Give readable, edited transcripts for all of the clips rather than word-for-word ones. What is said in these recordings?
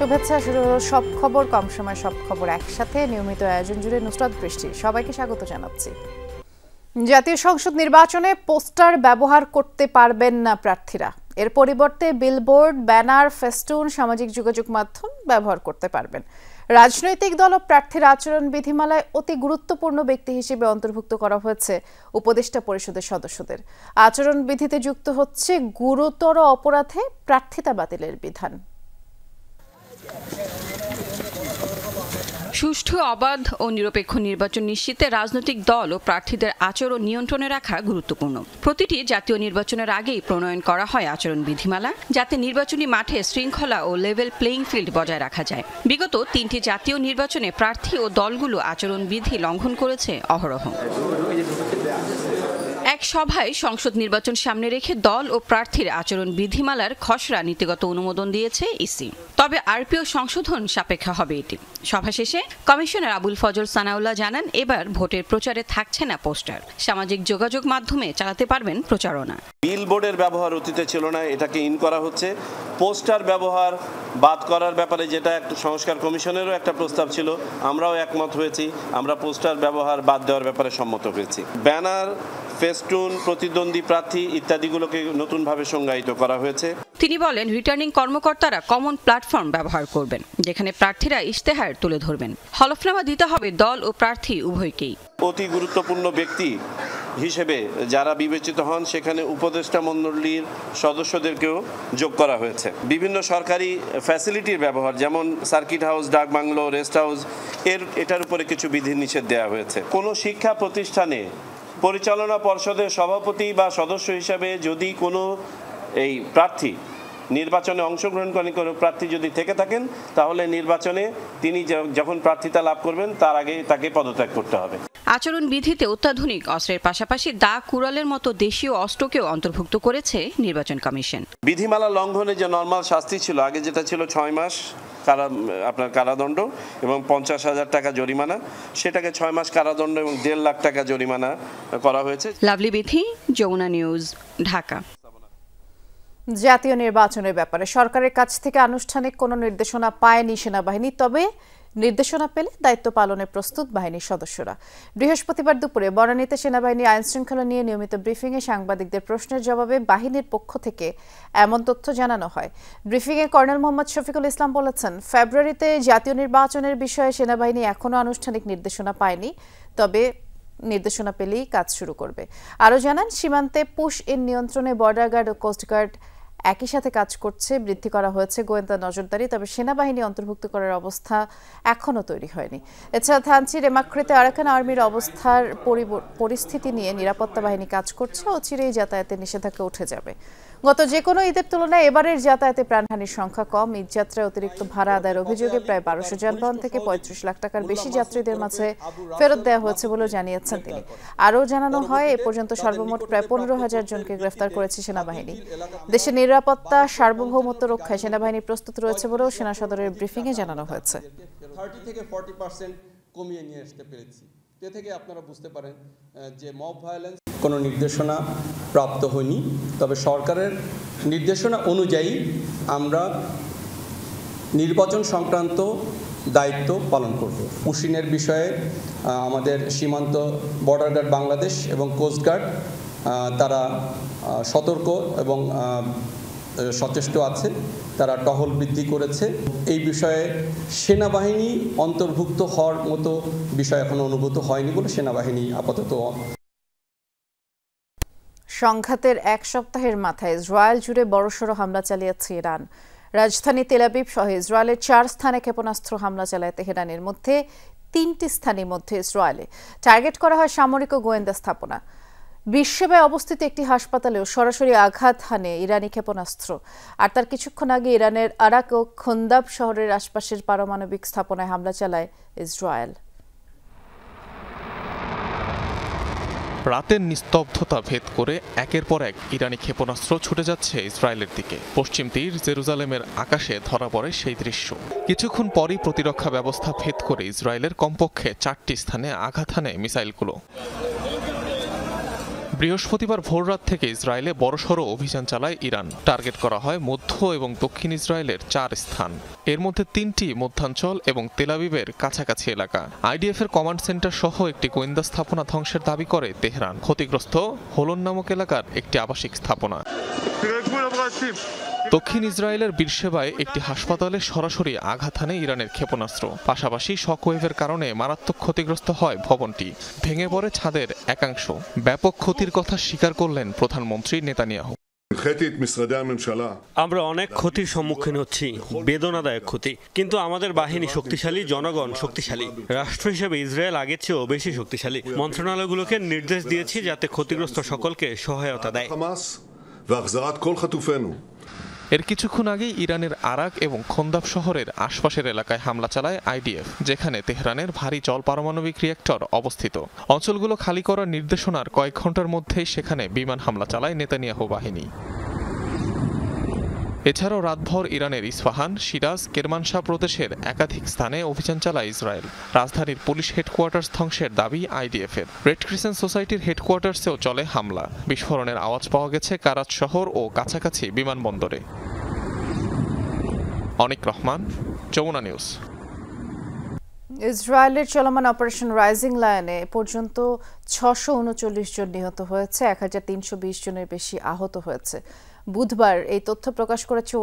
শুভেচ্ছা। শুরু হলো সব খবর, কম সময় সব খবর একসাথে, নিয়মিত আয়োজন জুড়ে নুসরাত বৃষ্টি। সবাইকে স্বাগত জানাচ্ছি। জাতীয় সংসদ নির্বাচনে পোস্টার ব্যবহার করতে পারবেন না প্রার্থীরা। এর পরিবর্তে বিলবোর্ড, ব্যানার, ফেস্টুন, সামাজিক যোগাযোগ মাধ্যম ব্যবহার করতে পারবেন। রাজনৈতিক দল ও প্রার্থীর আচরণ বিধিমালায় অতি গুরুত্বপূর্ণ ব্যক্তি হিসেবে অন্তর্ভুক্ত করা হয়েছে উপদেষ্টা পরিষদের সদস্যদের। আচরণ বিধিতে যুক্ত হচ্ছে গুরুতর অপরাধে প্রার্থিতা বাতিলের বিধান। সুষ্ঠু, অবাধ ও নিরপেক্ষ নির্বাচন নিশ্চিতে রাজনৈতিক দল ও প্রার্থীদের আচরণ নিয়ন্ত্রণে রাখা গুরুত্বপূর্ণ। প্রতিটি জাতীয় নির্বাচনের আগেই প্রণয়ন করা হয় আচরণ বিধিমালা, যাতে নির্বাচনী মাঠে শৃঙ্খলা ও লেভেল প্লেইং ফিল্ড বজায় রাখা যায়। বিগত 3টি জাতীয় নির্বাচনে প্রার্থী ও দলগুলো আচরণ বিধি লঙ্ঘন করেছে অহরহ। এক সভায় সংসদ নির্বাচন সামনে রেখে দল ও প্রার্থীর আচরণ বিধিমালার খসড়া নীতিগত অনুমোদন দিয়েছে ইসি। তবে আরপিও সংশোধন সাপেক্ষ হবে এটি। সভা শেষে কমিশনার আবুল ফজল সানাউল্লাহ জানান, এবার ভোটের প্রচারে থাকছে না পোস্টার, সামাজিক যোগাযোগ মাধ্যমে চালাতে পারবেন প্রচারণা। বিলবোর্ডের ব্যবহার অতীতে ছিল না, এটাকে ইন করা হচ্ছে। পোস্টার ব্যবহার বাদ করার ব্যাপারে যেটা একটা সংস্কার কমিশনেরও একটা প্রস্তাব ছিল, আমরাও একমত হয়েছি। আমরা পোস্টার ব্যবহার বাদ দেওয়ার ব্যাপারে সম্মত হয়েছি। ব্যানার, ফেস্টুন, প্রতিদ্বন্দ্বী প্রার্থী ইত্যাদিগুলোকে নতুনভাবে সংজ্ঞায়িত করা হয়েছে। তিনি বলেন, রিটার্নিং কর্মকর্তারা কমন প্ল্যাটফর্ম ব্যবহার করবেন, যেখানে প্রার্থীরা ইশতেহার তুলে ধরবেন। হলফনামা দিতে হবে দল ও প্রার্থী উভয়কেই। অতি গুরুত্বপূর্ণ ব্যক্তি হিসেবে যারা বিবেচিত হন, সেখানে উপদেষ্টা মণ্ডলীর সদস্যদেরকেও যোগ করা হয়েছে। বিভিন্ন সরকারি ফ্যাসিলিটির ব্যবহার, যেমন সার্কিট হাউস, ডাক বাংলো, রেস্ট হাউস, এটার উপরে কিছু বিধিনিষেধ দেওয়া হয়েছে। কোনো শিক্ষা প্রতিষ্ঠানে পরিচালনা পর্ষদের সভাপতি বা সদস্য হিসাবে যদি কোনো এই প্রার্থী নির্বাচনে অংশগ্রহণ করেন, কোনো প্রার্থী যদি থেকে থাকেন, তাহলে নির্বাচনে তিনি যখন প্রার্থিতা লাভ করবেন তার আগে তাকে পদত্যাগ করতে হবে। আচরণ বিধিতে অত্যাধুনিক অস্ত্রের পাশাপাশি দা, কুড়ালের মতো দেশীয় অস্ত্রকেও অন্তর্ভুক্ত করেছে নির্বাচন কমিশন। বিধিমালা লঙ্ঘনে যে নর্মাল শাস্তি ছিল আগে, যেটা ছিল 6 মাস কারাদণ্ড এবং 50,000 টাকা জরিমানা, সেটাকে 6 মাস কারাদণ্ড এবং 1.5 লাখ টাকা জরিমানা করা হয়েছে। লাভলি বিথি, যমুনা নিউজ, ঢাকা। জাতীয় নির্বাচনের ব্যাপারে সরকারের কাছ থেকে আনুষ্ঠানিক কোনো নির্দেশনা পায়নি সেনাবাহিনী, তবে নির্দেশনা পেলে দায়িত্ব পালনে প্রস্তুত বাহিনীর সদস্যরা। বৃহস্পতিবার দুপুরে বনানীতে সেনাবাহিনী আইন শৃঙ্খলা নিয়ে নিয়মিত ব্রিফিংয়ে সাংবাদিকদের প্রশ্নের জবাবে বাহিনীর পক্ষ থেকে এমন তথ্য জানানো হয়। ব্রিফিংয়ে কর্নেল মোহাম্মদ শফিকুল ইসলাম বলেছেন, ফেব্রুয়ারিতে জাতীয় নির্বাচনের বিষয়ে সেনাবাহিনী এখনও আনুষ্ঠানিক নির্দেশনা পায়নি, তবে নির্দেশনা পেলেই কাজ শুরু করবে। আরও জানান, সীমান্তে পুশ ইন নিয়ন্ত্রণে বর্ডার গার্ড ও কোস্টগার্ড একই সাথে কাজ করছে। বৃদ্ধি করা হয়েছে গোয়েন্দা নজরদারি, তবে সেনাবাহিনী অন্তর্ভুক্ত করার অবস্থা এখনও তৈরি হয়নি। এছাড়া থানচি, রেমাক্রিতে আরাকান আর্মির অবস্থার পরিস্থিতি নিয়ে নিরাপত্তা বাহিনী কাজ করছে। অচিরেই যাতায়াতের নিষেধাজ্ঞা উঠে যাবে। গত যে কোনো ঈদের তুলনায় এবারের যাতায়াতে প্রাণহানির সংখ্যা কম। ঈদযাত্রায় অতিরিক্ত ভাড়া আদায়ের অভিযোগে প্রায় 1200 যানবাহন থেকে 35 লাখ টাকার বেশি যাত্রীদের মাঝে ফেরত দেওয়া হয়েছে বলেও জানিয়েছেন তিনি। আরও জানানো হয়, এ পর্যন্ত সর্বমোট প্রায় 15,000 জনকে গ্রেফতার করেছে সেনাবাহিনী। দেশের নিরাপত্তা, সার্বভৌমত্ব রক্ষায় সেনাবাহিনী প্রস্তুত রয়েছে বলেও সেনা সদরের ব্রিফিংয়ে জানানো হয়েছে। 30 থেকে 40% কমিয়ে নিয়ে আসতে পেরেছি। এ থেকে আপনারা বুঝতে পারেন যে মব ভায়োলেন্স কোনো নির্দেশনা প্রাপ্ত হয়নি, তবে সরকারের নির্দেশনা অনুযায়ী আমরা নির্বাচন সংক্রান্ত দায়িত্ব পালন করব। পুশিনের বিষয়ে আমাদের সীমান্ত বর্ডার গার্ড বাংলাদেশ এবং কোস্টগার্ড তারা সতর্ক এবং সচেষ্ট আছে, তারা টহল বৃদ্ধি করেছে। এই বিষয়ে সেনাবাহিনী অন্তর্ভুক্ত হওয়ার মতো বিষয় এখনো অনুভূত হয়নি বলে সেনাবাহিনী আপাতত। সংঘাতের এক সপ্তাহের মাথায় ইসরায়েল জুড়ে বড়সড় হামলা চালিয়েছে ইরান। রাজধানী তেল আবিব সহ ইসরায়েলের 4 স্থানে ক্ষেপণাস্ত্র হামলা চালায় তেহরানের মধ্যে 3টি স্থানের মধ্যে ইসরায়েলে টার্গেট করা হয় সামরিক ও গোয়েন্দা স্থাপনা। বিশ্বব্যাপী অবস্থিত একটি হাসপাতালেও সরাসরি আঘাত হানে ইরানি ক্ষেপণাস্ত্র। আর তার কিছুক্ষণ আগে ইরানের আরাক ও খন্দাব শহরের আশপাশের পারমাণবিক স্থাপনায় হামলা চালায় ইসরায়েল। রাতের নিস্তব্ধতা ভেদ করে একের পর এক ইরানি ক্ষেপণাস্ত্র ছুটে যাচ্ছে ইসরায়েলের দিকে। পশ্চিম তীর জেরুজালেমের আকাশে ধরা পড়ে সেই দৃশ্য। কিছুক্ষণ পরই প্রতিরক্ষা ব্যবস্থা ভেদ করে ইসরায়েলের কমপক্ষে 4টি স্থানে আঘাত হানে মিসাইলগুলো। বৃহস্পতিবার ভোররাত থেকে ইসরায়েলে বড়সড় অভিযান চালায় ইরান। টার্গেট করা হয় মধ্য এবং দক্ষিণ ইসরায়েলের 4 স্থান, এর মধ্যে 3টি মধ্যাঞ্চল এবং তেল আবিবের কাছাকাছি এলাকা। আইডিএফ এর কমান্ড সেন্টার সহ একটি গোয়েন্দা স্থাপনা ধ্বংসের দাবি করে তেহরান। ক্ষতিগ্রস্ত হোলন নামক এলাকার একটি আবাসিক স্থাপনা। দক্ষিণ ইসরায়েলের বীরশেবায় একটি হাসপাতালে সরাসরি আঘাত হানে ইরানের ক্ষেপণাস্ত্র। পাশাপাশি শকওয়েভের কারণে মারাত্মক ক্ষতিগ্রস্ত হয় ভবনটি, ভেঙে পড়ে ছাদের একাংশ। ব্যাপক ক্ষতির কথা স্বীকার করলেন প্রধানমন্ত্রী নেতানিয়াহু। আমরা অনেক ক্ষতির সম্মুখীন হচ্ছি, বেদনাদায়ক ক্ষতি, কিন্তু আমাদের বাহিনী শক্তিশালী, জনগণ শক্তিশালী। রাষ্ট্র হিসেবে ইসরায়েল আগের চেয়েও বেশি শক্তিশালী। মন্ত্রণালয়গুলোকে নির্দেশ দিয়েছি যাতে ক্ষতিগ্রস্ত সকলকে সহায়তা দেয়। এর কিছুক্ষণ আগেই ইরানের আরাক এবং খন্দাব শহরের আশপাশের এলাকায় হামলা চালায় আইডিএফ, যেখানে তেহরানের ভারী জল পারমাণবিক রিয়েক্টর অবস্থিত। অঞ্চলগুলো খালি করার নির্দেশনার কয়েক ঘন্টার মধ্যেই সেখানে বিমান হামলা চালায় নেতানিয়াহু বাহিনী। এছাড়াও রাতভর ইরানের ইস্পাহান, সিরাজ, কেরমানশাহ প্রদেশের একাধিক স্থানে অভিযান চালায় ইসরায়েল। রাজধানীর পুলিশ হেডকোয়ার্টার্স ধ্বংসের দাবি আইডিএফের। রেড ক্রিসেন্ট সোসাইটির হেডকোয়ার্টার্সেও চলে হামলা। বিস্ফোরণের আওয়াজ পাওয়া গেছে কারাচ শহর ও কাছাকাছি বিমানবন্দরে। অনিক রহমান, যমুনা নিউজ। ইসরায়েলের চলমান অপারেশন রাইজিং লায়নে পর্যন্ত 639 জন নিহত হয়েছে, 1320 জনের বেশি আহত হয়েছে। বুধবার এই তথ্য প্রকাশ করেছে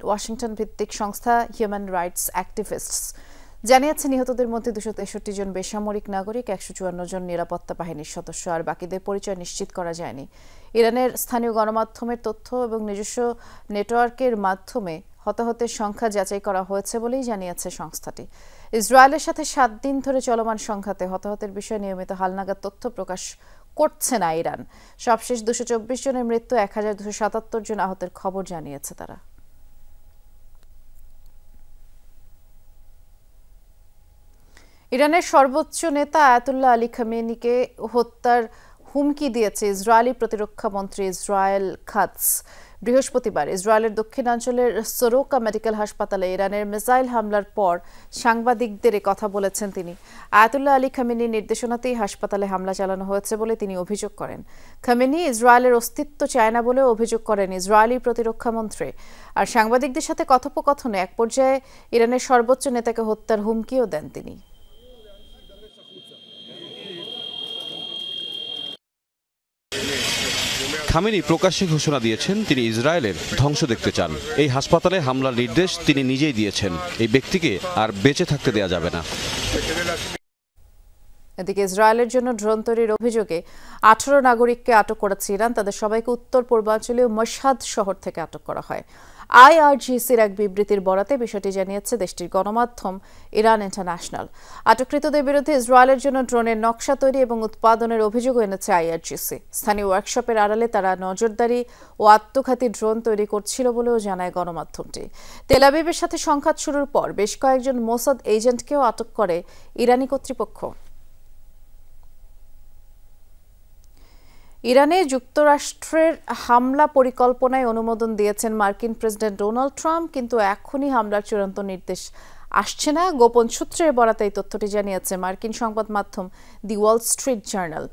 ওয়াশিংটন ভিত্তিক সংস্থা হিউম্যান রাইটস অ্যাক্টিভিস্টস। জানিয়েছে নিহতদের মধ্যে 263 জন বেসামরিক নাগরিক, 154 জন নিরাপত্তা বাহিনীর সদস্য, আর বাকিদের পরিচয় নিশ্চিত করা যায়নি। ইরানের স্থানীয় গণমাধ্যমের তথ্য এবং নিজস্ব নেটওয়ার্কের মাধ্যমে হতাহতের সংখ্যা যাচাই করা হয়েছে বলেই জানিয়েছে সংস্থাটি। ইসরায়েলের সাথে 7 দিন ধরে চলমান সংঘাতে হতাহতের বিষয়ে নিয়মিত হালনাগাদ তথ্য প্রকাশ করছে না ইরান। সবশেষ 224 জনের মৃত্যু, 1277 জন আহতের খবর জানিয়েছে তারা। ইরানের সর্বোচ্চ নেতা আয়াতুল্লাহ আলী খামেনিকে হত্যার হুমকি দিয়েছে ইসরায়েলি প্রতিরক্ষা মন্ত্রী ইসরায়েল কাটস। বৃহস্পতিবার ইসরায়েলের দক্ষিণাঞ্চলের সোরোকা মেডিকেল হাসপাতালে ইরানের মিসাইল হামলার পর সাংবাদিকদের কথা বলেছেন তিনি। আয়াতুল্লাহ আলী খামেনির নির্দেশনাতেই হাসপাতালে হামলা চালানো হয়েছে বলে তিনি অভিযোগ করেন। খামেনি ইসরায়েলের অস্তিত্ব চায় না বলে অভিযোগ করেন ইসরায়েলি প্রতিরক্ষা মন্ত্রী। আর সাংবাদিকদের সাথে কথোপকথনে এক পর্যায়ে ইরানের সর্বোচ্চ নেতাকে হত্যার হুমকিও দেন তিনি। খামেনি প্রকাশ্যে ঘোষণা দিয়েছেন তিনি ইসরায়েলের ধ্বংস দেখতে চান। এই হাসপাতালে হামলার নির্দেশ তিনি নিজেই দিয়েছেন। এই ব্যক্তিকে আর বেঁচে থাকতে দেয়া যাবে না। এদিকে ইসরায়েলের জন্য ড্রোন তৈরির অভিযোগে 18 নাগরিককে আটক করেছে ইরান। তাদের সবাইকে উত্তর পূর্বাঞ্চলীয় মশহাদ শহর থেকে আটক করা হয়। আইআরজিসির এক বিবৃতির বরাতে বিষয়টি জানিয়েছে দেশটির গণমাধ্যম ইরান ইন্টারন্যাশনাল। আটককৃতদের বিরুদ্ধে ইসরায়েলের জন্য ড্রোনের নকশা তৈরি এবং উৎপাদনের অভিযোগ এনেছে আইআরজিসি। স্থানীয় ওয়ার্কশপের আড়ালে তারা নজরদারি ও আত্মঘাতী ড্রোন তৈরি করছিল বলেও জানায় গণমাধ্যমটি। তেল আবিবের সাথে সংঘাত শুরুর পর বেশ কয়েকজন মোসাদ এজেন্টকেও আটক করে ইরানি কর্তৃপক্ষ। ইরানে যুক্তরাষ্ট্রের হামলা পরিকল্পনায় অনুমোদন দিয়েছেন মার্কিন প্রেসিডেন্ট ডোনাল্ড ট্রাম্প, কিন্তু এখনই হামলার চূড়ান্ত নির্দেশ আসছে না। গোপন সূত্রের বরাতে এই তথ্যটি জানিয়েছে মার্কিন সংবাদ মাধ্যম দি ওয়াল স্ট্রিট জার্নাল।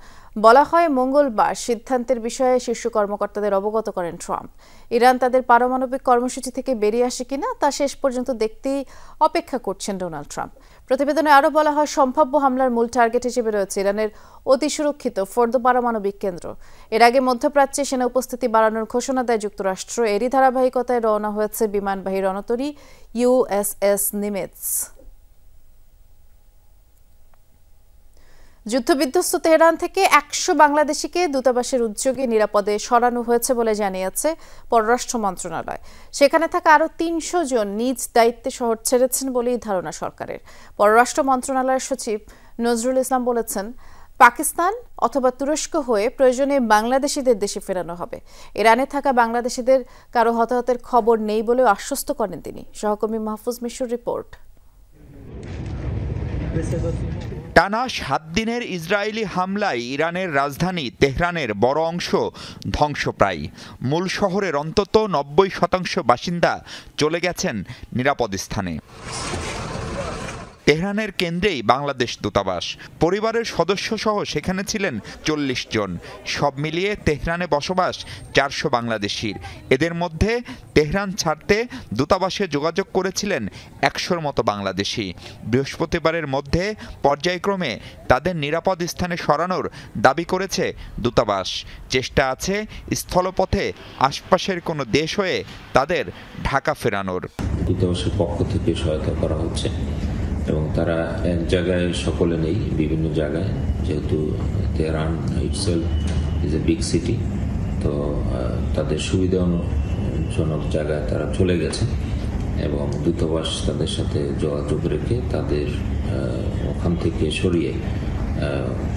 বলা হয়, মঙ্গলবার সিদ্ধান্তের বিষয়ে শীর্ষ কর্মকর্তাদের অবগত করেন ট্রাম্প। ইরান তাদের পারমাণবিক কর্মসূচি থেকে বেরিয়ে আসে কিনা তা শেষ পর্যন্ত দেখতেই অপেক্ষা করছেন ডোনাল্ড ট্রাম্প। প্রতিবেদনে আরও বলা হয়, সম্ভাব্য হামলার মূল টার্গেট হিসেবে রয়েছে ইরানের অতি সুরক্ষিত ফোর্দো পারমাণবিক কেন্দ্র। এর আগে মধ্যপ্রাচ্যে সেনা উপস্থিতি বাড়ানোর ঘোষণা দেয় যুক্তরাষ্ট্র। এরই ধারাবাহিকতায় রওনা হয়েছে বিমানবাহী রণতরী ইউএসএস নিমেৎস। যুদ্ধবিধ্বস্ত তেহরান থেকে 100 বাংলাদেশিকে দূতাবাসের উদ্যোগে নিরাপদে সরানো হয়েছে বলে জানিয়েছে পররাষ্ট্র মন্ত্রণালয়। সেখানে থাকা আরও 300 জন নিজ দায়িত্বে শহর ছেড়েছেন বলেই ধারণা সরকারের। পররাষ্ট্র মন্ত্রণালয়ের সচিব নজরুল ইসলাম বলেছেন, পাকিস্তান অথবা তুরস্ক হয়ে প্রয়োজনে বাংলাদেশিদের দেশে ফেরানো হবে। ইরানে থাকা বাংলাদেশিদের কারো হতাহতের খবর নেই বলেও আশ্বস্ত করেন তিনি। সহকর্মী মাহফুজ মিশুর রিপোর্ট। টানা 7 দিনের ইসরায়েলি হামলায় ইরানের রাজধানী তেহরানের বড় অংশ ধ্বংসপ্রায়। মূল শহরের অন্তত 90% বাসিন্দা চলে গেছেন নিরাপদ স্থানে। তেহরানের কেন্দ্রেই বাংলাদেশ দূতাবাস। পরিবারের সদস্য সহ সেখানে ছিলেন 40 জন। সব মিলিয়ে তেহরানে বসবাস 400 বাংলাদেশির। এদের মধ্যে তেহরান ছাড়তে দূতাবাসে যোগাযোগ করেছিলেন 100-র মতো বাংলাদেশি। বৃহস্পতিবারের মধ্যে পর্যায়ক্রমে তাদের নিরাপদ স্থানে সরানোর দাবি করেছে দূতাবাস। চেষ্টা আছে স্থলপথে আশপাশের কোনো দেশ হয়ে তাদের ঢাকা ফেরানোর। দূতাবাসের পক্ষ থেকে সহায়তা করা হচ্ছে এবং তারা এক জায়গায় সকলে নেই, বিভিন্ন জায়গায়, যেহেতু Tehran itself is a big city, তো তাদের সুবিধাজনক জায়গায় তারা চলে গেছে এবং দূতাবাস তাদের সাথে যোগাযোগ রেখে তাদের ওখান থেকে সরিয়ে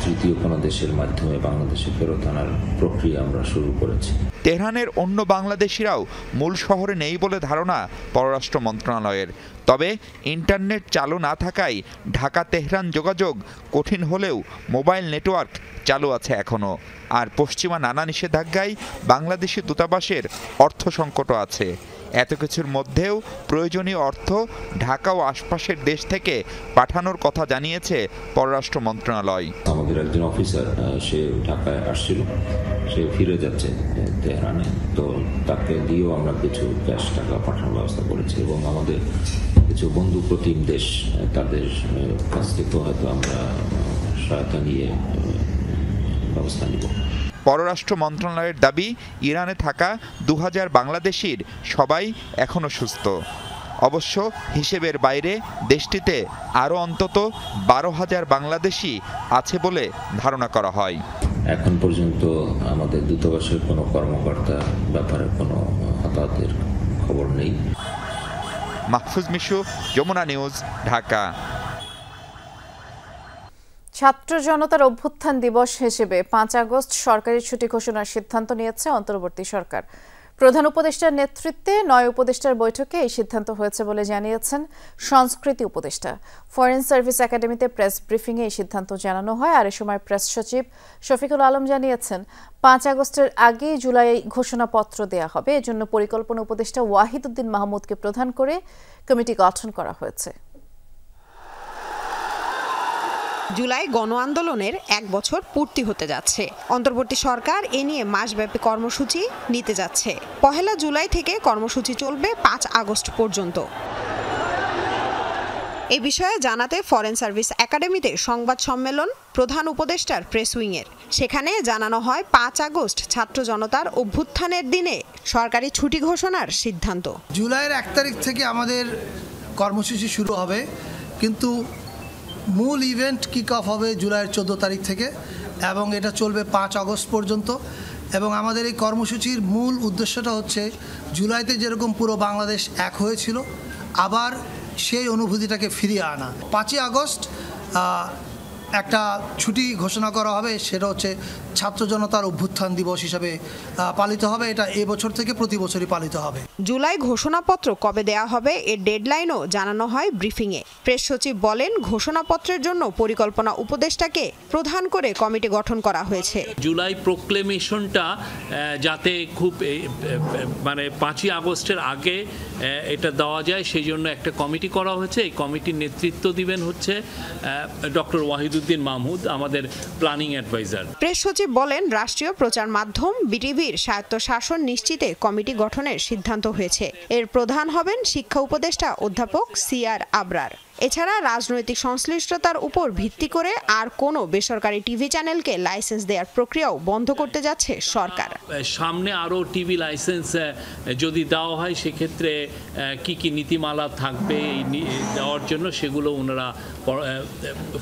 তৃতীয় কোনো দেশের মাধ্যমে বাংলাদেশে ফেরত আনার প্রক্রিয়া আমরা শুরু করেছি। তেহরানের অন্য বাংলাদেশিরাও মূল শহরে নেই বলে ধারণা পররাষ্ট্র মন্ত্রণালয়ের। তবে ইন্টারনেট চালু না থাকায় ঢাকা তেহরান যোগাযোগ কঠিন হলেও মোবাইল নেটওয়ার্ক চালু আছে এখনও। আর পশ্চিমা নানা নিষেধাজ্ঞায় বাংলাদেশি দূতাবাসের অর্থ সংকটও আছে। এত কিছুর মধ্যেও প্রয়োজনীয় অর্থ ঢাকা ও আশপাশের দেশ থেকে পাঠানোর কথা জানিয়েছে পররাষ্ট্র মন্ত্রণালয়। আমাদের একজন অফিসার, সে ঢাকায় আসছিল, সে ফিরে যাচ্ছে তেহরানে, তো তাকে দিয়েও আমরা কিছু ক্যাশ টাকা পাঠানোর ব্যবস্থা করেছি এবং আমাদের কিছু বন্ধু প্রতিম দেশ, তাদের কাছ থেকেও হয়তো আমরা সহায়তা নিয়ে ব্যবস্থা নিব। পররাষ্ট্র মন্ত্রণালয়ের দাবি, ইরানে থাকা 2000 বাংলাদেশির সবাই এখনও সুস্থ। অবশ্য হিসেবের বাইরে দেশটিতে আরও অন্তত 12,000 বাংলাদেশি আছে বলে ধারণা করা হয়। এখন পর্যন্ত আমাদের দূতাবাসের কোনো কর্মকর্তা ব্যাপারে কোনো হতাহতের খবর নেই। মাহফুজ মিশু, যমুনা নিউজ, ঢাকা। ছাত্র জনতার অভ্যুত্থান দিবস হিসেবে 5 আগস্ট সরকারি ছুটি ঘোষণার সিদ্ধান্ত নিয়েছে অন্তর্বর্তী সরকার। প্রধান উপদেষ্টার নেতৃত্বে 9 উপদেষ্টার বৈঠকে এই সিদ্ধান্ত হয়েছে বলে জানিয়েছেন সংস্কৃতি উপদেষ্টা। ফরেন সার্ভিস একাডেমিতে প্রেস ব্রিফিংয়ে এই সিদ্ধান্ত জানানো হয়। আর এ সময় প্রেস সচিব শফিকুল আলম জানিয়েছেন 5 আগস্টের আগেই জুলাই ঘোষণাপত্র দেয়া হবে। এজন্য পরিকল্পনা উপদেষ্টা ওয়াহিদুদ্দিন মাহমুদকে প্রধান করে কমিটি গঠন করা হয়েছে। জুলাই গণ আন্দোলনের 1 বছর পূর্তি হতে যাচ্ছে। অন্তর্বর্তী সরকার এ নিয়ে মাসব্যাপী কর্মসূচি নিতে যাচ্ছে। 1 জুলাই থেকে কর্মসূচি চলবে 5 আগস্ট পর্যন্ত। এই বিষয়ে জানাতে ফরেন সার্ভিস একাডেমিতে সংবাদ সম্মেলন প্রধান উপদেষ্টার প্রেস উইংয়ের। সেখানে জানানো হয় 5 আগস্ট ছাত্র জনতার অভ্যুত্থানের দিনে সরকারি ছুটি ঘোষণার সিদ্ধান্ত। জুলাইয়ের 1 তারিখ থেকে আমাদের কর্মসূচি শুরু হবে, কিন্তু মূল ইভেন্ট কিক অফ হবে জুলাইয়ের 14 তারিখ থেকে এবং এটা চলবে 5 আগস্ট পর্যন্ত। এবং আমাদের এই কর্মসূচির মূল উদ্দেশ্যটা হচ্ছে জুলাইতে যেরকম পুরো বাংলাদেশ এক হয়েছিল, আবার সেই অনুভূতিটাকে ফিরিয়ে আনা। 5 আগস্ট একটা ছুটি ঘোষণা করা হবে, সেটা হচ্ছে ছাত্র জনতার অভ্যুত্থান দিবস হিসাবে পালিত হবে। এটা এবছর থেকে প্রতি বছরই পালিত হবে। জুলাই ঘোষণাপত্র কবে দেয়া হবে এর ডেডলাইনও জানানো হয় ব্রিফিংয়ে। প্রেস সচিব বলেন, ঘোষণাপত্রের জন্য পরিকল্পনা উপদেষ্টাকে প্রধান করে কমিটি গঠন করা হয়েছে। জুলাই প্রোক্লেমেশনটা যাতে খুব 5 আগস্টের আগে এটা দেওয়া যায়, সেই জন্য একটা কমিটি করা হয়েছে। এই কমিটির নেতৃত্ব দিবেন হচ্ছে ডক্টর ওয়াহিদুদ্দিন মাহমুদ, আমাদের প্ল্যানিং অ্যাডভাইজার। প্রেস সচিব বলেন, রাষ্ট্রীয় প্রচার মাধ্যম বিটিভির স্বায়ত্তশাসন নিশ্চিতে কমিটি গঠনের সিদ্ধান্ত হয়েছে। এর প্রধান হবেন শিক্ষা উপদেষ্টা অধ্যাপক সিআর আবরার। এছাড়া রাজনৈতিক সংশ্লিষ্টতার উপর ভিত্তি করে আর কোনো বেসরকারি টিভি চ্যানেলকে লাইসেন্স দেওয়ার প্রক্রিয়াও বন্ধ করতে যাচ্ছে সরকার। সামনে আরও টিভি লাইসেন্স যদি দেওয়া হয়, সেক্ষেত্রে কি নীতিমালা থাকবে দেওয়ার জন্য, সেগুলো ওনারা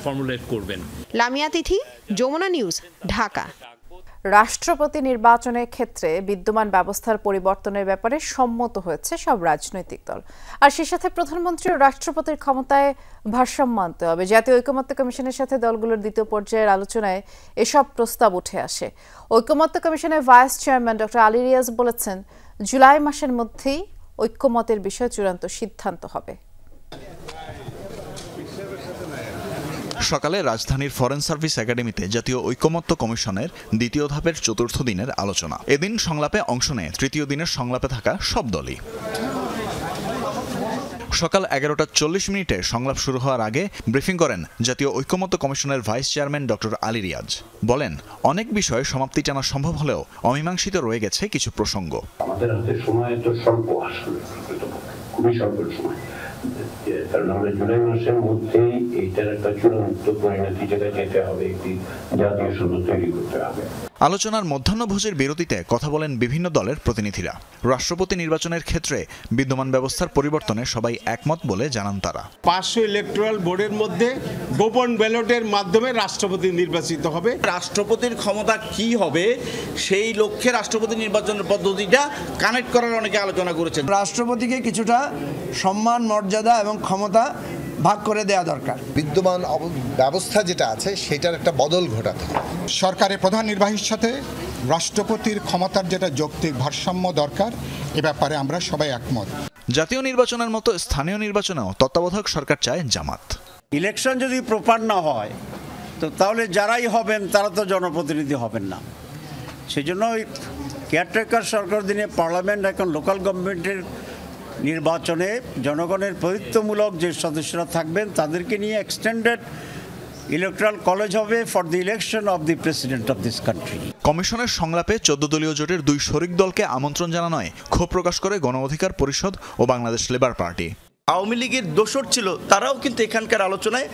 ফর্মুলেট করবেন। লামিয়া তিথি, যমুনা নিউজ, ঢাকা। রাষ্ট্রপতি নির্বাচনের ক্ষেত্রে বিদ্যমান ব্যবস্থার পরিবর্তনের ব্যাপারে সম্মত হয়েছে সব রাজনৈতিক দল। আর সেই সাথে প্রধানমন্ত্রী ও রাষ্ট্রপতির ক্ষমতায় ভারসাম্য আনতে হবে। জাতীয় ঐকমত্য কমিশনের সাথে দলগুলোর দ্বিতীয় পর্যায়ের আলোচনায় এসব প্রস্তাব উঠে আসে। ঐকমত্য কমিশনের vice chairman doctor Ali Riaz বলেছেন, জুলাই মাসের মধ্যেই ঐকমত্যের বিষয়ে চূড়ান্ত সিদ্ধান্ত হবে। সকালে রাজধানীর ফরেন সার্ভিস একাডেমিতে জাতীয় ঐকমত্য কমিশনের দ্বিতীয় ধাপের 4র্থ দিনের আলোচনা। এদিন সংলাপে অংশ নেয় তৃতীয় দিনের সংলাপে থাকা সব দলই। সকাল 11:40 সংলাপ শুরু হওয়ার আগে ব্রিফিং করেন জাতীয় ঐকমত্য কমিশনের vice chairman doctor Ali Riaz. বলেন, অনেক বিষয় সমাপ্তি টানা সম্ভব হলেও অমীমাংসিত রয়ে গেছে কিছু প্রসঙ্গ। আমাদের হাতে সময় তো স্বল্প, আসলে খুবই স্বল্প সময়, কারণ আমরা জুলাই মাসের মধ্যেই এইটার একটা চূড়ান্ত পরিণতি জায়গায় যেতে হবে, একটি জাতীয় সনদ তৈরি করতে হবে। আলোচনার মধ্যাহ্নভোজের বিরতিতে কথা বলেন বিভিন্ন দলের প্রতিনিধিরা। রাষ্ট্রপতি নির্বাচনের ক্ষেত্রে বিদ্যমান ব্যবস্থার পরিবর্তনে সবাই একমত বলে জানান তারা। 500 ইলেকটোরাল বোর্ডের মধ্যে গোপন ব্যালটের মাধ্যমে রাষ্ট্রপতি নির্বাচিত হবে। রাষ্ট্রপতির ক্ষমতা কি হবে সেই লক্ষ্যে রাষ্ট্রপতি নির্বাচনের পদ্ধতিটা কানেক্ট করার অনেকে আলোচনা করেছেন। রাষ্ট্রপতিকে কিছুটা সম্মান, মর্যাদা এবং ক্ষমতা ভাগ করে দেওয়া দরকার। বিদ্যমান ব্যবস্থা যেটা আছে সেটার একটা বদল ঘটাতে হবে। সরকারের প্রধান নির্বাহীর সাথে রাষ্ট্রপতির ক্ষমতার যেটা যৌক্তিক ভারসাম্য দরকার, এ ব্যাপারে আমরা সবাই একমত। জাতীয় নির্বাচনের মতো স্থানীয় নির্বাচনেও তত্ত্বাবধায়ক সরকার চায় জামাত। ইলেকশন যদি প্রপার না হয় তো তাহলে যারাই হবেন তারা তো জনপ্রতিনিধি হবেন না। সেই জন্য কেয়ারটেকার সরকার দিনে পার্লামেন্ট এখন লোকাল গভর্নমেন্টের নির্বাচনে জনগণের প্রতিনিধিত্বমূলক যে সদস্যরা থাকবেন তাদেরকে নিয়ে এক্সটেন্ডেড ইলেকট্রাল কলেজ হবে for the election of the president of this country. কমিশনের সংলাপে 14 দলীয় জোটের 2 শরিক দলকে আমন্ত্রণ জানানোয় ক্ষোভ প্রকাশ করে গণ অধিকার পরিষদ ও বাংলাদেশ লেবার পার্টি। আওয়ামী লীগের দোসর ছিল, তারাও কিন্তু এখানকার আলোচনায়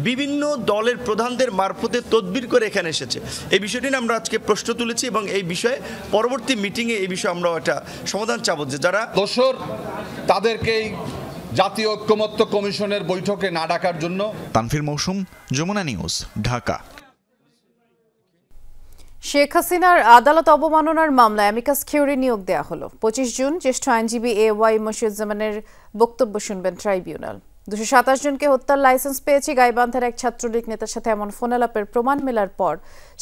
বিভিন্ন দলের প্রধানদের মারফতে তদবির করে এখানে এসেছে। এই বিষয়টি নিয়ে আমরা আজকে প্রশ্ন তুলেছি এবং এই বিষয়ে পরবর্তী মিটিংয়ে এই বিষয়ে আমরা একটা সমাধান চাবো যে যারা দোসর তাদেরকেই জাতীয় ঐকমত্য কমিশনের বৈঠকে না ডাকার জন্য। তানফির মৌসুম, যমুনা নিউজ, ঢাকা। শেখ হাসিনার আদালত অবমাননার মামলায় অ্যামিকাস কিউরি নিয়োগ দেওয়া হলো। 25 জুন জ্যেষ্ঠ আইনজীবী AY মশিউজ্জামানের বক্তব্য শুনবেন ট্রাইব্যুনাল। 227 জনকে হত্যার লাইসেন্স পেয়েছে গাইবান্ধার এক ছাত্রলীগ নেতার সাথে এমন ফোনালাপের প্রমাণ মেলার পর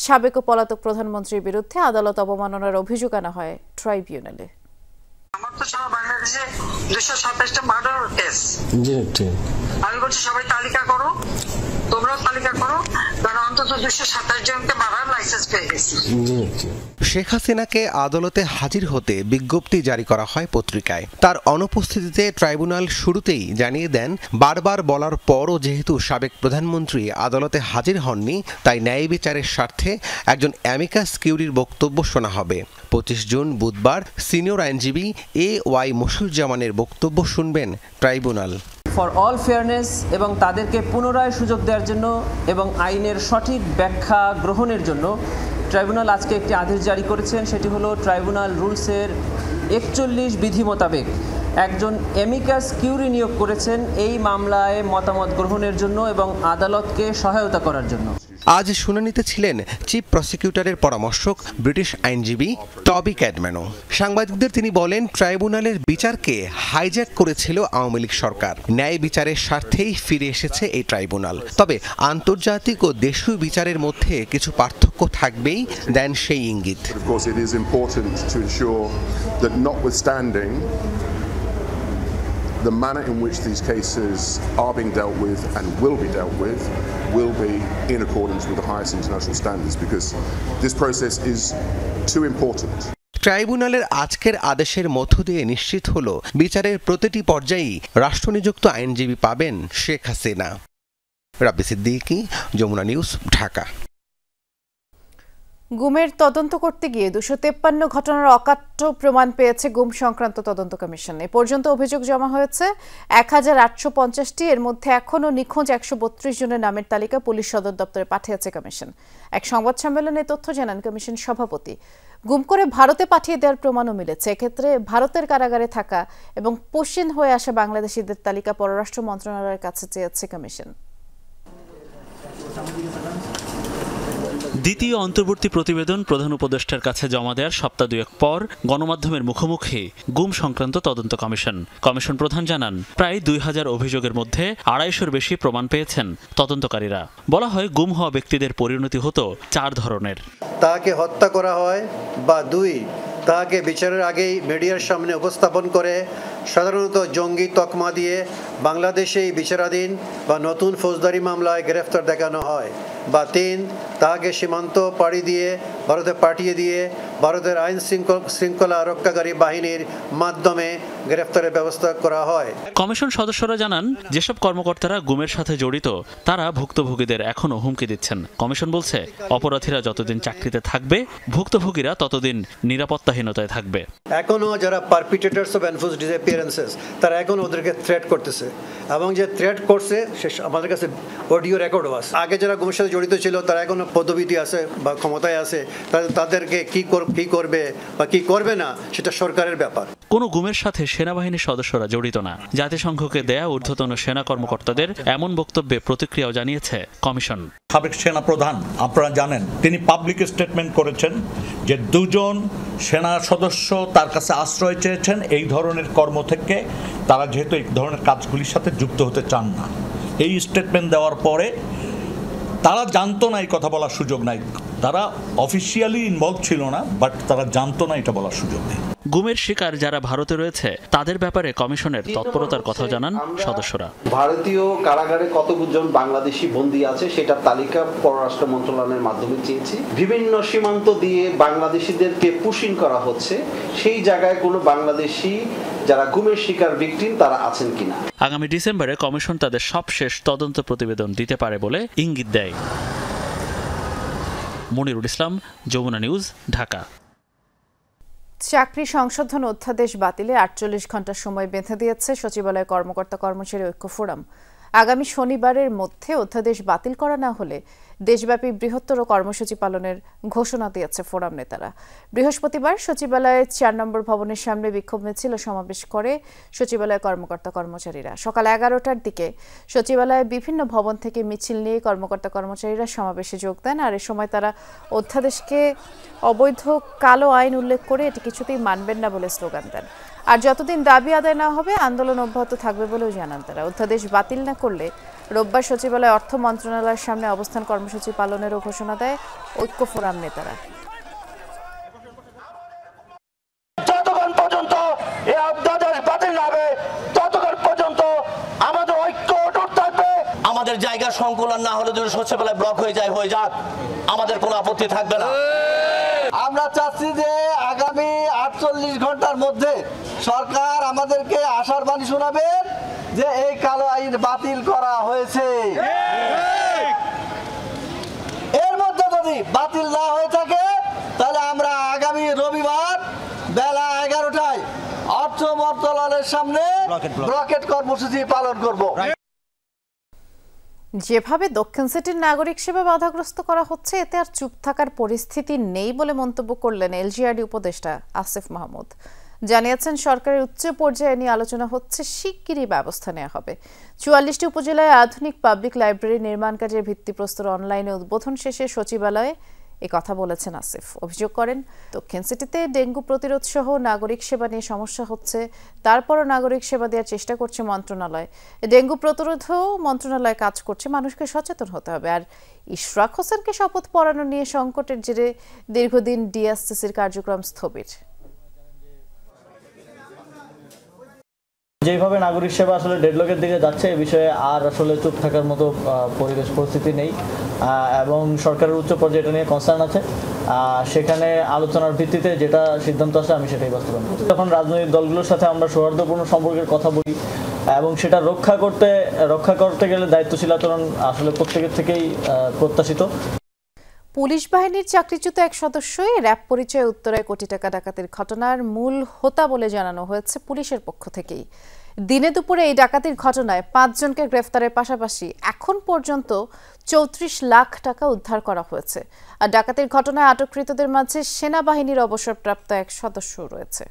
সাবেক ও পলাতক প্রধানমন্ত্রীর বিরুদ্ধে আদালত অবমাননার অভিযোগ আনা হয় ট্রাইব্যুনালে। আমার তো সারা বাংলাদেশে 227টা মার্ডার কেস। আমি বলছি সবাই তালিকা করো, তোমরাও তালিকা করো, কারণ অন্তত 227 জনকে মারার লাইসেন্স পেয়ে গেছি। শেখ হাসিনাকে আদালতে হাজির হতে বিজ্ঞপ্তি জারি করা হয় পত্রিকায়। তার অনুপস্থিতিতে ট্রাইব্যুনাল শুরুতেই জানিয়ে দেন, বারবার বলার পরও যেহেতু সাবেক প্রধানমন্ত্রী আদালতে হাজির হননি, তাই ন্যায় বিচারের স্বার্থে একজন অ্যামিকাস কিউরির বক্তব্য শোনা হবে। 25 জুন বুধবার সিনিয়র আইনজীবী AY মশিউজ্জামানের বক্তব্য শুনবেন ট্রাইব্যুনাল। ফর অল ফেয়ারনেস এবং তাদেরকে পুনরায় সুযোগ দেওয়ার জন্য এবং আইনের সঠিক ব্যাখ্যা গ্রহণের জন্য ট্রাইব্যুনাল আজকে একটি আদেশ জারি করেছেন। সেটি হলো ট্রাইব্যুনাল রুলসের 41 বিধি মোতাবেক একজন অ্যামিকাস কিউরি নিয়োগ করেছেন এই মামলায় মতামত গ্রহণের জন্য এবং আদালতকে সহায়তা করার জন্য। আজ শুনানিতে ছিলেন চিফ প্রসিকিউটরের পরামর্শক ব্রিটিশ আইনজীবী টবি ক্যাডম্যানও। সাংবাদিকদের তিনি বলেন, ট্রাইব্যুনালের বিচারকে হাইজ্যাক করেছিল আওয়ামী লীগ সরকার। ন্যায় বিচারের স্বার্থেই ফিরে এসেছে এই ট্রাইব্যুনাল। তবে আন্তর্জাতিক ও দেশীয় বিচারের মধ্যে কিছু পার্থক্য থাকবেই, দেন সেই ইঙ্গিত। The manner in which these cases are being dealt with and will be dealt with will be in accordance with the highest international standards, because this process is too important. ট্রাইব্যুনালের আজকের আদেশের মধ্য দিয়ে নিশ্চিত হলো, বিচারের প্রতিটি পর্যায়েই রাষ্ট্রনিযুক্ত আইনজীবী পাবেন শেখ হাসিনা। রাব্বি সিদ্দিকী, যমুনা নিউজ, ঢাকা। গুমের তদন্ত করতে গিয়ে 253 ঘটনার অকাট্য প্রমাণ পেয়েছে গুম সংক্রান্ত তদন্ত কমিশন। এ পর্যন্ত অভিযোগ জমা হয়েছে 1850টি। এর মধ্যে এখনও নিখোঁজ 132 জনের নামের তালিকা পুলিশ সদর দপ্তরে পাঠিয়েছে কমিশন। এক সংবাদ সম্মেলনে তথ্য জানান কমিশন সভাপতি। গুম করে ভারতে পাঠিয়ে দেওয়ার প্রমাণও মিলেছে। এক্ষেত্রে ভারতের কারাগারে থাকা এবং পশ্চিম হয়ে আসা বাংলাদেশিদের তালিকা পররাষ্ট্র মন্ত্রণালয়ের কাছে চেয়েছে কমিশন। দ্বিতীয় অন্তর্বর্তী প্রতিবেদন প্রধান উপদেষ্টার কাছে জমা দেওয়ার সপ্তাহ দুয়েক পর গণমাধ্যমের মুখোমুখি গুম সংক্রান্ত তদন্ত কমিশন। কমিশন প্রধান জানান, প্রায় 2000 অভিযোগের মধ্যে 250-এর বেশি প্রমাণ পেয়েছেন তদন্তকারীরা। বলা হয়, গুম হওয়া ব্যক্তিদের পরিণতি হতো 4 ধরনের। তাকে হত্যা করা হয়, বা 2 তাকে বিচারের আগেই মিডিয়ার সামনে উপস্থাপন করে সাধারণত জঙ্গি তকমা দিয়ে বাংলাদেশেই বিচারাধীন বা নতুন ফৌজদারি মামলায় গ্রেফতার দেখানো হয়, বা ৩ তাকে সীমান্ত পাড়ি দিয়ে ভারতে পাঠিয়ে দিয়ে ভারতের আইন শৃঙ্খলা রক্ষাকারী বাহিনীর মাধ্যমে গ্রেফতারের ব্যবস্থা করা হয়। কমিশন সদস্যরা জানান, যেসব কর্মকর্তারা গুমের সাথে জড়িত তারা ভুক্তভোগীদের এখনও হুমকি দিচ্ছেন। কমিশন বলছে, অপরাধীরা যতদিন চাকরিতে থাকবে, ভুক্তভোগীরা ততদিন নিরাপত্তাহীনতায় থাকবে। এখনও যারা পারপিট্রেটরস অফ এনফোর্সড ডিসঅ্যাপিয়ারেন্সেস তারা এখন ওদেরকে থ্রেট করতেছে, এবং যে থ্রেট করছে সে আমাদের কাছে অডিও রেকর্ডও আছে। আগে যারা গুমের সাথে জড়িত ছিল তারা এখনো পদবিতে আছে বা ক্ষমতায় আছে, তাদেরকে কি করবে বা কি করবে না সেটা সরকারের ব্যাপার। কোনো গুমের সাথে সেনাবাহিনীর সদস্যরা জড়িত না। জাতিসংঘকে দেয়া ঊর্ধ্বতন সেনা কর্মকর্তাদের এমন বক্তব্যে প্রতিক্রিয়াও জানিয়েছে কমিশন। সাবেক সেনা প্রধান, আপনারা জানেন, তিনি পাবলিক স্টেটমেন্ট করেছেন যে 2 জন সেনা সদস্য তার কাছে আশ্রয় চেয়েছেন এই ধরনের কর্ম থেকে, তারা যেহেতু এই ধরনের কাজগুলির সাথে যুক্ত হতে চান না। এই স্টেটমেন্ট দেওয়ার পরে তারা জানতো না, এই কথা বলার সুযোগ নাই, তারা অফিসিয়ালি ইনভলভ ছিল না, বাট তারা জানতো না এটা বলার সুযোগ নেই। গুমের শিকার যারা ভারতে রয়েছে তাদের ব্যাপারে কমিশনের তৎপরতার কথা জানান সদস্যরা। ভারতীয় কারাগারে কতজন বাংলাদেশি বন্দী আছে সেটার তালিকা পররাষ্ট্র মন্ত্রণালয়ের মাধ্যমে চেয়েছি। বিভিন্ন সীমান্ত দিয়ে বাংলাদেশিদেরকে পুশিং করা হচ্ছে, সেই জায়গায় কোনো বাংলাদেশি যারা গুমের শিকার ভিকটিম তারা আছেন কিনা। আগামী ডিসেম্বরে কমিশন তাদের সবশেষ তদন্ত প্রতিবেদন দিতে পারে বলে ইঙ্গিত দেয়। মনিরুল ইসলাম, যমুনা নিউজ, ঢাকা। চাকরি সংশোধন অধ্যাদেশ বাতিলে 48 ঘন্টা সময় বেঁধে দিয়েছে সচিবালয় কর্মকর্তা কর্মচারী ঐক্য ফোরাম। আগামী শনিবারের মধ্যে অধ্যাদেশ বাতিল করা না হলে দেশব্যাপী বৃহত্তর কর্মসূচি পালনের ঘোষণা দিয়েছে ফোরাম নেতারা। বৃহস্পতিবার সচিবালয়ের 4 নম্বর ভবনের সামনে বিক্ষোভ মিছিল সমাবেশ করে সচিবালয় কর্মকর্তা কর্মচারীরা। সকাল 11টার দিকে সচিবালয়ের বিভিন্ন ভবন থেকে মিছিল নিয়ে কর্মকর্তা কর্মচারীরা সমাবেশে যোগ দেন। আর এ সময় তারা অধ্যাদেশকে অবৈধ কালো আইন উল্লেখ করে এটি কিছুতেই মানবেন না বলে স্লোগান দেন। আর যতদিন দাবি আদায় না হবে আন্দোলন অব্যাহত থাকবে বলেও জানান তারা। অধ্যাদেশ বাতিল না করলে রোববার সচিবালয় অর্থ মন্ত্রণালয়ের সামনে অবস্থান কর্মসূচি পালনেরও ঘোষণা দেয় ঐক্য ফোরাম নেতারা। যতক্ষণ পর্যন্ত এই অধ্যাদেশ বাতিল না হবে ততক্ষণ পর্যন্ত আমাদের ঐক্য অটুট থাকবে। আমাদের জায়গা সংকুলন না হলে যদি সচিবালয় ব্লক হয়ে যাক, আমাদের কোনো আপত্তি থাকবে না। আমরা চাচ্ছি যে আগামী 48 ঘন্টার মধ্যে সরকার আমাদেরকে আশার বাণী শোনাবেন যে এই কালো আইন বাতিল করা হয়েছে। এর মধ্যে যদি বাতিল না হয়ে থাকে তাহলে আমরা আগামী রবিবার বেলা 11টায় অর্থ মন্ত্রণালয়ের সামনে ব্লকেট কর্মসূচি পালন করব। যেভাবে দক্ষিণ সিটির নাগরিক সেবা বাধাগ্রস্ত করা হচ্ছে এতে আর চুপ থাকার পরিস্থিতি নেই বলে মন্তব্য করলেন এলজিআরডি উপদেষ্টা আসিফ মাহমুদ। জানিয়েছেন সরকারের উচ্চ পর্যায়ে নিয়ে আলোচনা হচ্ছে, শিগগিরই ব্যবস্থা নেওয়া হবে। 44টি উপজেলায় আধুনিক পাবলিক লাইব্রেরি নির্মাণ কাজের ভিত্তিপ্রস্তর অনলাইনে উদ্বোধন শেষে সচিবালয়ে কথা বলেছেন আসিফ। অভিযোগ করেন দক্ষিণ সিটিতে ডেঙ্গু প্রতিরোধ সহ নাগরিক সেবা নিয়ে সমস্যা হচ্ছে, তারপরও নাগরিক সেবা দেওয়ার চেষ্টা করছে মন্ত্রণালয়। ডেঙ্গু প্রতিরোধেও মন্ত্রণালয় কাজ করছে, মানুষকে সচেতন হতে হবে। আর ইশরাক হোসেনকে শপথ পড়ানো নিয়ে সংকটের জেরে দীর্ঘদিন ডিএসসিসির কার্যক্রম স্থবির। যেভাবে নাগরিক সেবা আসলে ডেডলকের দিকে যাচ্ছে এই বিষয়ে আর আসলে চুপ থাকার মতো পরিবেশ পরিস্থিতি নেই, এবং সরকারের উচ্চ পর্যায়ে এটা নিয়ে কনসার্ন আছে। সেখানে আলোচনার ভিত্তিতে যেটা সিদ্ধান্ত আসে আমি সেটাই বাস্তবায়ন করছি। যখন রাজনৈতিক দলগুলোর সাথে আমরা সৌহার্দ্যপূর্ণ সম্পর্কের কথা বলি এবং সেটা রক্ষা করতে গেলে দায়িত্বশীল আচরণ আসলে প্রত্যেকের থেকেই প্রত্যাশিত। পুলিশ বাহিনীর চাকরিচ্যুত এক সদস্যই র্যাব পরিচয়ে উত্তরায় কোটি টাকা ডাকাতির ঘটনার মূল হোতা বলে জানানো হয়েছে পুলিশের পক্ষ থেকেই। দিনে দুপুরে এই ডাকাতির ঘটনায় 5 জনকে গ্রেফতারের পাশাপাশি এখন পর্যন্ত 34 লাখ টাকা উদ্ধার করা হয়েছে। আর ডাকাতির ঘটনায় আটককৃতদের মাঝে সেনাবাহিনীর অবসরপ্রাপ্ত এক সদস্য রয়েছে।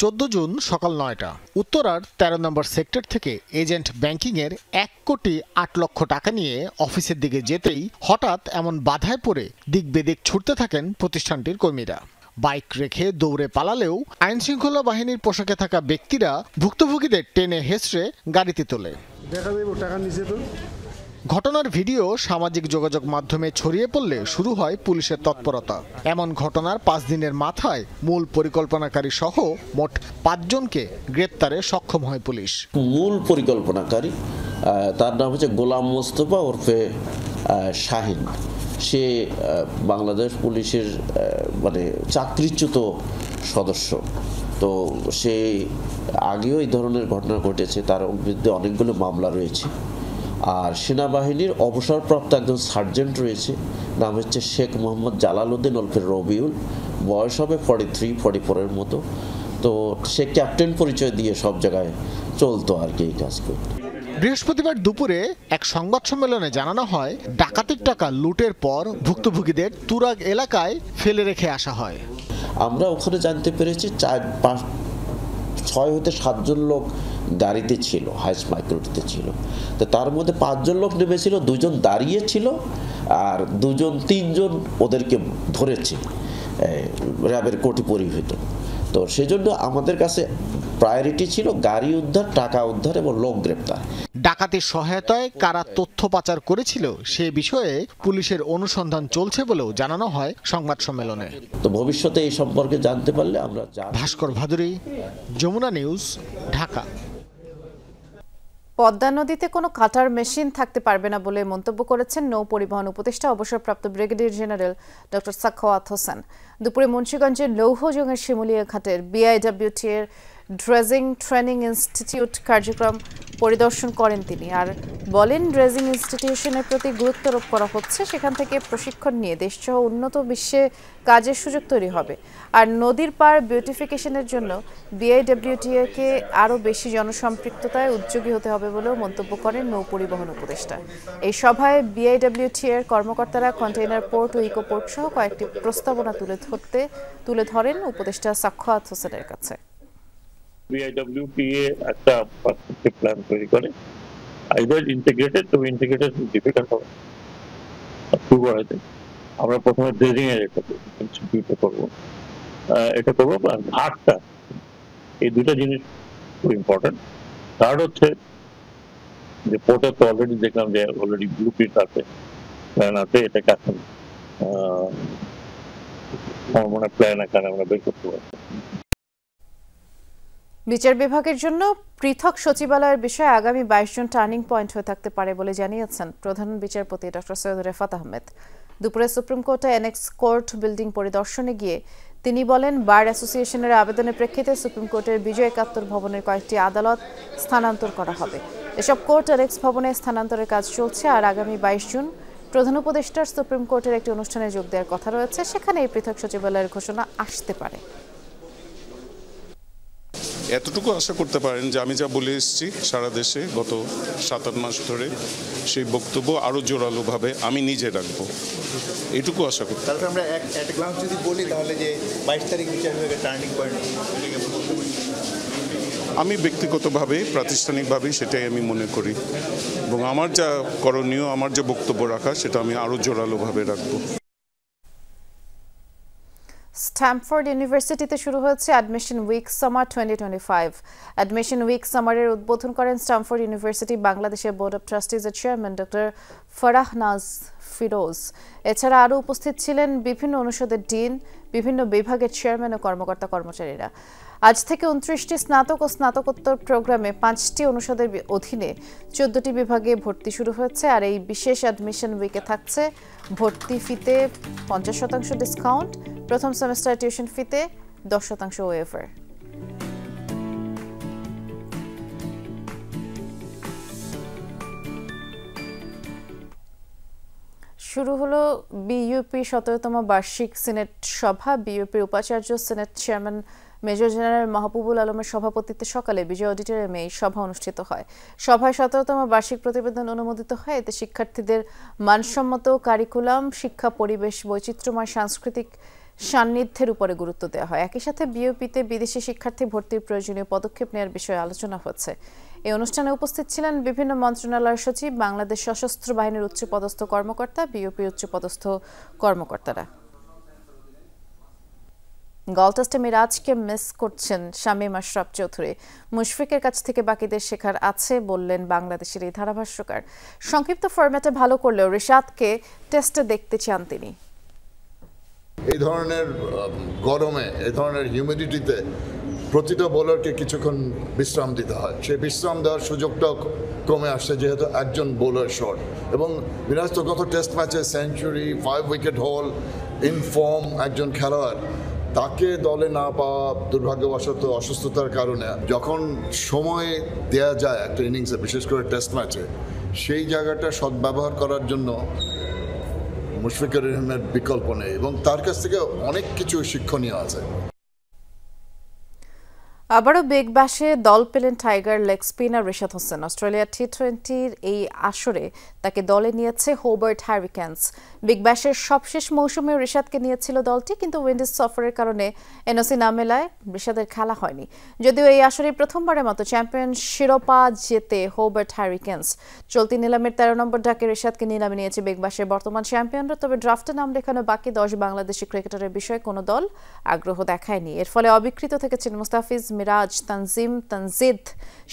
14 জুন সকাল 9টা উত্তরার 13 নম্বর সেক্টর থেকে এজেন্ট ব্যাংকিংয়ের 1 কোটি 8 লক্ষ টাকা নিয়ে অফিসের দিকে যেতেই হঠাৎ এমন বাধায় পড়ে দিক বেদিক ছুটতে থাকেন প্রতিষ্ঠানটির কর্মীরা। বাইক রেখে দৌড়ে পালালেও আইনশৃঙ্খলা বাহিনীর পোশাকে থাকা ব্যক্তিরা ভুক্তভোগীদের টেনে হেঁচড়ে গাড়িতে তোলে। ঘটনার ভিডিও সামাজিক যোগাযোগ মাধ্যমে ছড়িয়ে পড়লে শুরু হয় পুলিশের তৎপরতা। এমন ঘটনার 5 দিনের মাথায় মূল পরিকল্পনাকারী সহ মোট 5 জনকে গ্রেপ্তারে সক্ষম হয় পুলিশ। মূল পরিকল্পনাকারী তার নাম হচ্ছে গোলাম মোস্তফা ওরফে শাহিন। সে বাংলাদেশ পুলিশের মানে চাকরিচ্যুত সদস্য। তো সে আগেও এই ধরনের ঘটনা ঘটেছে, তার বিরুদ্ধে অনেকগুলো মামলা রয়েছে। আর সেনাবাহিনীর অবসরপ্রাপ্ত একজন সার্জেন্ট রয়েছে, নাম হচ্ছে শেখ মোহাম্মদ জালালউদ্দিন ওরফে রবিউল, বয়স হবে 43-44 মতো। তো সে ক্যাপ্টেন পরিচয় দিয়ে সব জায়গায় চলতো আর কি এই কাজ করতো। বৃহস্পতিবার দুপুরে এক সংবাদ সম্মেলনে জানানো হয়, ডাকাতির টাকা লুটের পর ভুক্তভোগীদের তুরাগ এলাকায় ফেলে রেখে আসা হয়। আমরা ওখানে জানতে পেরেছি 6 হতে 7 জন লোক গাড়িতে ছিল, হাইস মাইক্রোটিতে ছিল। তো তার মধ্যে 5 জন লোক নেমেছিল, 2 জন দাঁড়িয়ে ছিল আর 3 জন ওদেরকে ধরেছে র্যাবের কোটি পরিহিত। তো সেজন্য আমাদের কাছে প্রায়োরিটি ছিল গাড়ি উদ্ধার, টাকা উদ্ধার এবং লোক গ্রেপ্তার। ডাকাতির সহায়তায় কারা তথ্য পাচার করেছিল সে বিষয়ে পুলিশের অনুসন্ধান চলছে বলেও জানানো হয় সংবাদ সম্মেলনে। তো ভবিষ্যতে এই সম্পর্কে জানতে পারলে আমরা। ভাস্কর ভাদুরী, যমুনা নিউজ, ঢাকা। পদ্মা নদীতে কোনো কাটার মেশিন থাকতে পারবে না বলে মন্তব্য করেছেন নৌ পরিবহন উপদেষ্টা অবসরপ্রাপ্ত brigadier general doctor Sakhawat Hossain. দুপুরে মুন্সিগঞ্জের লৌহজংয়ের শিমুলিয়া ঘাটের বিআইডব্লিউটি এর ড্রেজিং ট্রেনিং ইনস্টিটিউট কার্যক্রম পরিদর্শন করেন তিনি, আর বলেন ড্রেজিং ইনস্টিটিউশনের প্রতি গুরুত্ব আরোপ করা হচ্ছে, সেখান থেকে প্রশিক্ষণ নিয়ে দেশসহ উন্নত বিশ্বে কাজের সুযোগ তৈরি হবে। আর নদীর পার বিউটিফিকেশনের জন্য বিআইডব্লিউটিএকে আরও বেশি জনসম্পৃক্ততায় উদ্যোগী হতে হবে বলেও মন্তব্য করেন নৌ পরিবহন উপদেষ্টা। এই সভায় বিআইডব্লিউটি এর কর্মকর্তারা কন্টেইনার পোর্ট ও ইকো পোর্ট সহ কয়েকটি প্রস্তাবনা তুলে ধরেন উপদেষ্টা সাখাওয়াত হোসেনের কাছে। বিআইডব্লিউটিএ একটা পার্সপেক্টিভ প্ল্যান তৈরি করে, আইদার ইন্টিগ্রেটেড, তবে ইন্টিগ্রেটেড ডিফিকাল্ট হবে শুরু করাতে। আমরা প্রথমে ড্রেজিং এর একটা ইনস্টিটিউট করবো, এটা করবো। আর ঘাটটা, এই দুটা জিনিস খুব ইম্পর্টেন্ট। থার্ড হচ্ছে যে পোর্টে তো অলরেডি দেখলাম যে অলরেডি ব্লুপ্রিন্ট আছে, প্ল্যান আছে, এটাকে এখন আমার মনে হয় প্ল্যান আকারে আমরা বের করতে পারবো। বিচার বিভাগের জন্য পৃথক সচিবালয়ের বিষয়ে আগামী 22 জন টার্নিং পয়েন্ট হয়ে থাকতে পারে বলে জানিয়েছেন প্রধান বিচারপতি ডক্টর সৈয়দ রেফাত আহমেদ। দুপুরে সুপ্রিম কোর্টে এনএক্স কোর্ট বিল্ডিং পরিদর্শনে গিয়ে তিনি বলেন, বার অ্যাসোসিয়েশনের আবেদনের প্রেক্ষিতে সুপ্রিম কোর্টের বিজয় 71 ভবনের কয়েকটি আদালত স্থানান্তর করা হবে। এসব কোর্ট এনএক্স ভবনে স্থানান্তরের কাজ চলছে, আর আগামী 22 জুন প্রধান উপদেষ্টার সুপ্রিম কোর্টের একটি অনুষ্ঠানে যোগ দেওয়ার কথা রয়েছে, সেখানে এই পৃথক সচিবালয়ের ঘোষণা আসতে পারে। এতটুকু আশা করতে পারেন যে আমি যা বলে এসেছি সারা দেশে গত 7-8 মাস ধরে, সেই বক্তব্য আরো জোরালোভাবে আমি নিজে রাখবো, এটুকু আশা করতে। তাহলে আমরা একটা গ্লান্স যদি বলি তাহলে যে 22 তারিখ বিচার বিভাগের টার্নিং পয়েন্ট, আমি ব্যক্তিগতভাবে প্রাতিষ্ঠানিকভাবে সেটাই আমি মনে করি, এবং আমার যা করণীয়, আমার যে বক্তব্য রাখা, সেটা আমি আরো জোরালোভাবে রাখবো। স্ট্যামফোর্ড ইউনিভার্সিটিতে শুরু হয়েছে admission week summer 2025। Admission week সামারের উদ্বোধন করেন স্ট্যামফোর্ড ইউনিভার্সিটি বাংলাদেশের বোর্ড অব ট্রাস্টিজের চেয়ারম্যান ডক্টর ফারাহনাজ ফিরোজ। এছাড়া আরও উপস্থিত ছিলেন বিভিন্ন অনুষদের ডিন, বিভিন্ন বিভাগের চেয়ারম্যান ও কর্মকর্তা কর্মচারীরা। আজ থেকে 29টি স্নাতক ও স্নাতকোত্তর প্রোগ্রামে 5টি অনুষদের অধীনে 14টি বিভাগে ভর্তি শুরু হয়েছে। আর এই বিশেষ অ্যাডমিশন উইকে থাকছে ভর্তি ফিতে 50% ডিসকাউন্ট, প্রথম সেমেস্টার টিউশন ফিতে 10% ওয়েভার। শুরু হলো বিইউপি 17তম বার্ষিক সিনেট সভা। বিইউপির উপাচার্য senate chairman major general Mahbubul আলমের সভাপতিত্বে সকালে বিজয় অডিটোরিয়ামে এই সভা অনুষ্ঠিত হয়। সভায় 17তম বার্ষিক প্রতিবেদন অনুমোদিত হয়। এতে শিক্ষার্থীদের মানসম্মত কারিকুলাম, শিক্ষা পরিবেশ, বৈচিত্র্যময় সাংস্কৃতিক সান্নিধ্যের উপরে গুরুত্ব দেওয়া হয়। একই সাথে বিইউপিতে বিদেশি শিক্ষার্থী ভর্তির প্রয়োজনীয় পদক্ষেপ নেওয়ার বিষয়ে আলোচনা হচ্ছে। এই অনুষ্ঠানে উপস্থিত ছিলেন বিভিন্ন মন্ত্রণালয়ের সচিব, বাংলাদেশ সশস্ত্র বাহিনীর উচ্চপদস্থ কর্মকর্তা, বিইউপির উচ্চপদস্থ কর্মকর্তারা। গল টেস্টে মিরাজকে মিস করছেন শামীম আশরাফ চৌধুরী। মুশফিকের কাছ থেকে বাকিদের শেখার আছে বললেন বাংলাদেশের এই ধারাভাষ্যকার। সংক্ষিপ্ত ফরম্যাটে ভালো করলেও রিশাদকে টেস্টে দেখতে চান তিনি। এই ধরনের গরমে, এই ধরনের হিউমিডিটিতে প্রতিটা বোলারকে কিছুক্ষণ বিশ্রাম দিতে হয়। সেই বিশ্রাম দেওয়ার সুযোগটাও কমে আসছে যেহেতু একজন বোলার শর্ট। এবং মিরাজ তো গত টেস্ট ম্যাচে সেঞ্চুরি, 5 উইকেট হোল, ইনফর্ম একজন খেলোয়াড়, তাকে দলে না পাওয়া দুর্ভাগ্যবশত অসুস্থতার কারণে যখন সময় দেয়া যায় একটা ইনিংসে, বিশেষ করে টেস্ট ম্যাচে, সেই জায়গাটা সদ্ব্যবহার করার জন্য মুশফিকুর রহিমের বিকল্প নেই এবং তার কাছ থেকে অনেক কিছু শিক্ষণীয় আছে। আবারও বিগ ব্যাশে দল পেলেন tiger leg spinner Rishad Hossain. Australia টি20-র এই আসরে তাকে দলে নিয়েছে হোবার্ট হ্যারিকেন্স। বিগ ব্যাশের সবশেষ মৌসুমেও রিশাদকে নিয়েছিল দলটি, কিন্তু উইন্ডিজ সফরের কারণে এনওসি না মেলায় রিশাদের খেলা হয়নি। যদিও এই আসরে প্রথমবারের মতো চ্যাম্পিয়ন শিরোপা জেতে হোবার্ট হ্যারিকেন্স। চলতি নিলামের 13 নম্বর ডাকে রিশাদকে নিলামে নিয়েছে বিগ ব্যাশের বর্তমান চ্যাম্পিয়নরা। তবে ড্রাফটে নাম লেখানো বাকি 10 বাংলাদেশি ক্রিকেটারের বিষয়ে কোনো দল আগ্রহ দেখায়নি। এর ফলে অবিকৃত থেকেছেন মুস্তাফিজ, মিরাজ, তানজিম, তানজিদ,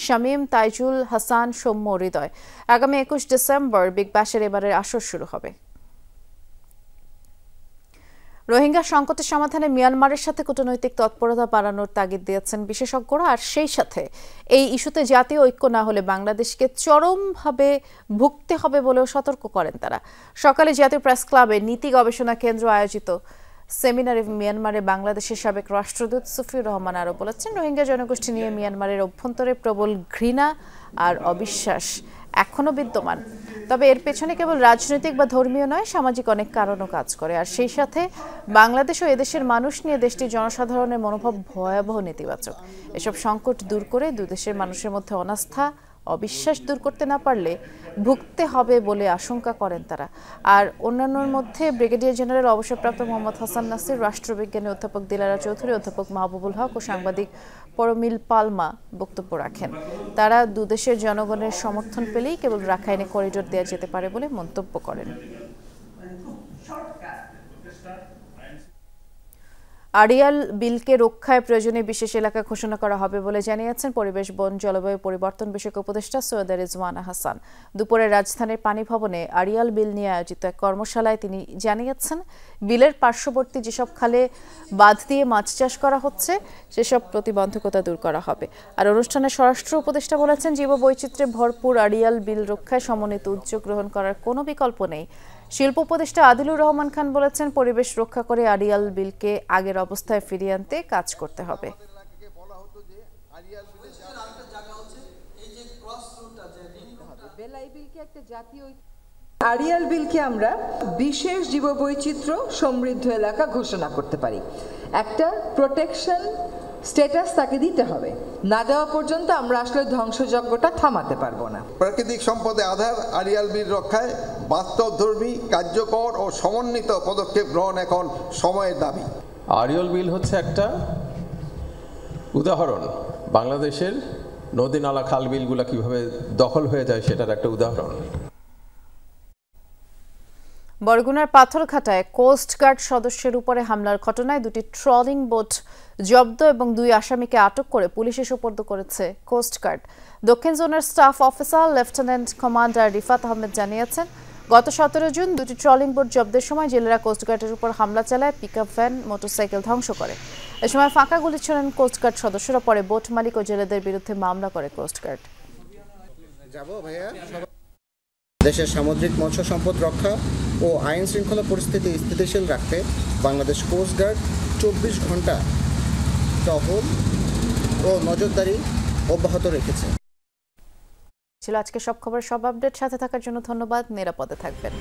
শামীম, তাইজুল হাসান, সৌম্য, হৃদয়। আগামী 21 ডিসেম্বর বিগ ব্যাশের এবারের আসর শুরু হবে। রোহিঙ্গা সংকটের সমাধানে মিয়ানমারের সাথে কূটনৈতিক তৎপরতা বাড়ানোর তাগিদ দিয়েছেন বিশেষজ্ঞরা। আর সেই সাথে এই ইস্যুতে জাতীয় ঐক্য না হলে বাংলাদেশকে চরমভাবে ভুগতে হবে বলেও সতর্ক করেন তারা। সকালে জাতীয় প্রেস ক্লাবে নীতি গবেষণা কেন্দ্র আয়োজিত সেমিনারে মিয়ানমারে বাংলাদেশের সাবেক রাষ্ট্রদূত সুফিউর রহমান আরও বলেছেন, রোহিঙ্গা জনগোষ্ঠী নিয়ে মিয়ানমারের অভ্যন্তরে প্রবল ঘৃণা আর অবিশ্বাস এখনও বিদ্যমান। তবে এর পেছনে কেবল রাজনৈতিক বা ধর্মীয় নয়, সামাজিক অনেক কারণও কাজ করে। আর সেই সাথে বাংলাদেশ ও এদেশের মানুষ নিয়ে দেশটির জনসাধারণের মনোভাব ভয়াবহ নেতিবাচক। এসব সংকট দূর করে দুই দেশের মানুষের মধ্যে অনাস্থা, অবিশ্বাস দূর করতে না পারলে ভুগতে হবে বলে আশঙ্কা করেন তারা। আর অন্যান্যর মধ্যে ব্রিগেডিয়ার জেনারেল অবসরপ্রাপ্ত মোহাম্মদ হাসান নাসির, রাষ্ট্রবিজ্ঞানী অধ্যাপক দিলারা চৌধুরী, অধ্যাপক মাহবুবুল হক ও সাংবাদিক পরমিল পালমা বক্তব্য রাখেন। তারা দুদেশের জনগণের সমর্থন পেলেই কেবল রাখাইনে করিডোর দেওয়া যেতে পারে বলে মন্তব্য করেন। আড়িয়াল বিলকে রক্ষায় প্রয়োজনীয় বিশেষ এলাকা ঘোষণা করা হবে বলে জানিয়েছেন পরিবেশ, বন, জলবায়ু পরিবর্তন বিষয়ক উপদেষ্টা সৈয়দা রিজওয়ানা হাসান। দুপুরে রাজধানীর পানি ভবনে আড়িয়াল বিল নিয়ে আয়োজিত এক কর্মশালায় তিনি জানিয়েছেন, বিলের পার্শ্ববর্তী যেসব খালে বাঁধ দিয়ে মাছ চাষ করা হচ্ছে সেসব প্রতিবন্ধকতা দূর করা হবে। আর অনুষ্ঠানে স্বরাষ্ট্র উপদেষ্টা বলেছেন, জীববৈচিত্র্যে ভরপুর আড়িয়াল বিল রক্ষায় সমন্বিত উদ্যোগ গ্রহণ করার কোনো বিকল্প নেই। শিল্প উপদেষ্টা আদিলুর রহমান খান বলেছেন, পরিবেশ রক্ষা করে আড়িয়াল বিলকে আগের অবস্থায় ফিরিয়ে আনতে কাজ করতে হবে। আড়িয়াল বিলকে আমরা বিশেষ জীববৈচিত্র্য সমৃদ্ধ এলাকা ঘোষণা করতে পারি। একটা প্রোটেকশন স্ট্যাটাস তাকে দিতে হবে। না দেওয়া পর্যন্ত আমরা আসলে ধ্বংসযজ্ঞটা থামাতে পারবো না। প্রাকৃতিক সম্পদে আধার আড়িয়াল বিল রক্ষায় বাস্তবধর্মী, কার্যকর ও সমন্বিত পদক্ষেপ গ্রহণ এখন সময়ের দাবি। আড়িয়াল বিল হচ্ছে একটা উদাহরণ, বাংলাদেশের নদী নালা খাল বিলগুলো কিভাবে দখল হয়ে যায় সেটার একটা উদাহরণ। বরগুনার পাথরঘাটায় কোস্টগার্ড সদস্যের উপরে হামলার ঘটনায় 2টি ট্রলিং বোট জব্দ এবং 2 আসামিকে আটক করে পুলিশে সোপর্দ করেছে কোস্টগার্ড। দক্ষিণ জোনের staff officer lieutenant commander Rifat Ahmed জানিয়েছেন, গত 17 জুন 2টি ট্রলিং বোট জব্দের সময় জেলেরা কোস্টগার্ডের উপর হামলা চালায়, পিকআপ ভ্যান, মোটরসাইকেল ধ্বংস করে। এ সময় ফাঁকা গুলি ছোড়েন কোস্টগার্ড সদস্যরা। পরে বোট মালিক ও জেলেদের বিরুদ্ধে মামলা করে কোস্টগার্ড। দেশের সামুদ্রিক মৎস্য সম্পদ রক্ষা ও আইন শৃঙ্খলা পরিস্থিতি স্থিতিশীল রাখতে বাংলাদেশ কোস্টগার্ড 24 ঘন্টা টহল ও নজরদারি অব্যাহত রেখেছে। ছিল আজকে সব খবর, সব আপডেট। সাথে থাকার জন্য ধন্যবাদ। নিরাপদে থাকবেন।